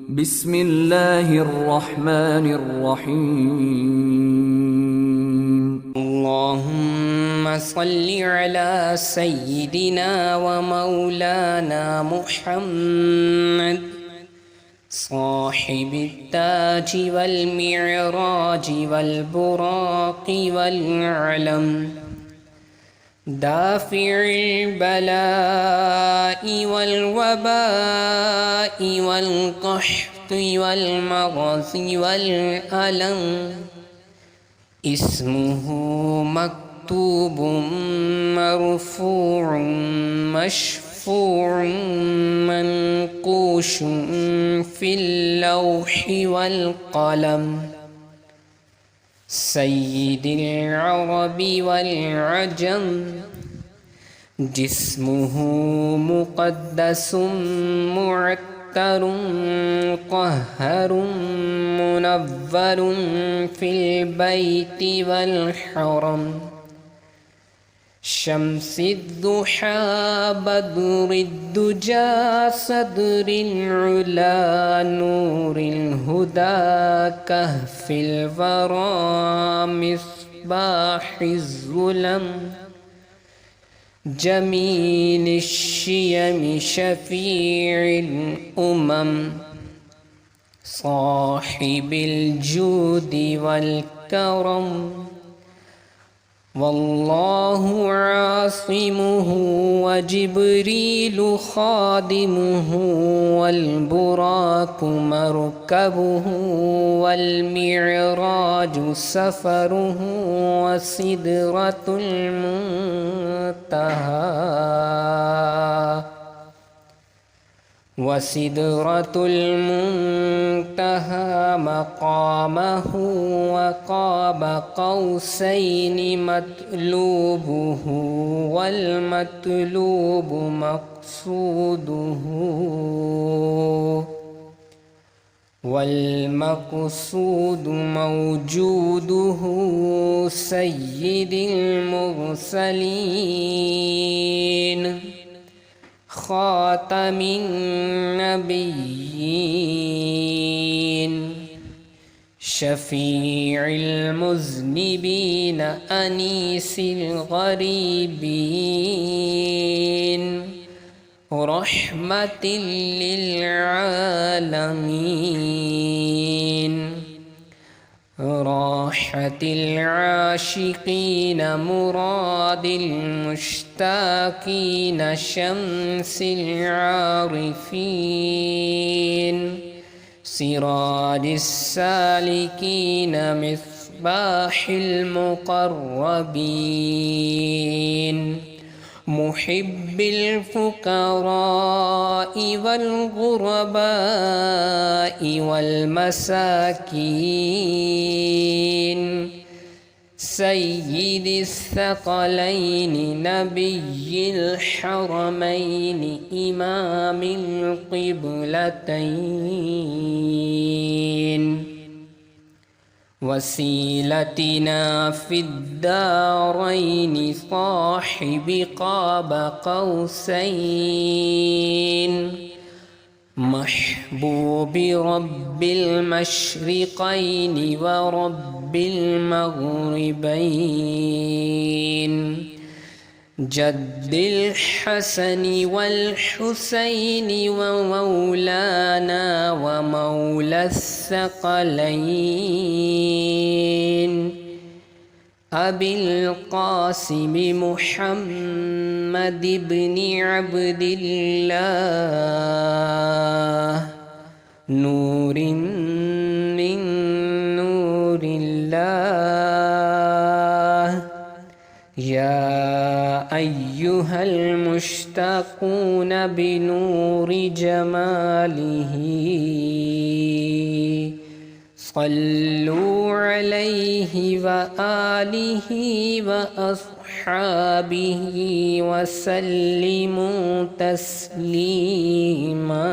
بسم الله الرحمن الرحيم. اللهم صل على سيدنا ومولانا محمد صاحب التاج والمعراج والبراق والعلم دافع البلاء والوباء والقحط والمرض والألم اسمه مكتوب مرفوع مشفوع منقوش في اللوح والقلم سيد العرب والعجم جسمه مقدس معتر قهر منور في البيت والحرم شمس الضحى بدر الدجى صدر العلا نور الهدى كهف الورى مصباح الظلم جميل الشيم شفيع الأمم صاحب الجود والكرم والله عاصمه وجبريل خادمه والبراق مركبه والمعراج سفره وسدرة المنتهى مقامه وقاب قوسين مطلوبه والمطلوب والمقصود موجوده سيد المرسلين خاتم النبيين شفيع المذنبين أنيس الغريبين رحمة للعالمين راحة العاشقين مراد المشتاقين شمس العارفين سراج السالكين مصباح المقربين محب الفقراء والغرباء والمساكين سيد الثقلين نبي الحرمين إمام القبلتين وسيلتنا في الدارين صاحب قاب قوسين محبوب رب المشرقين ورب المغربين جد الحسن والحسين ومولانا ومولى الثقلين أبي القاسم محمد بن عبد الله نور من نور الله يا أيها المشتاقون بنور جماله صلوا عليه وآله وأصحابه وسلموا تسليما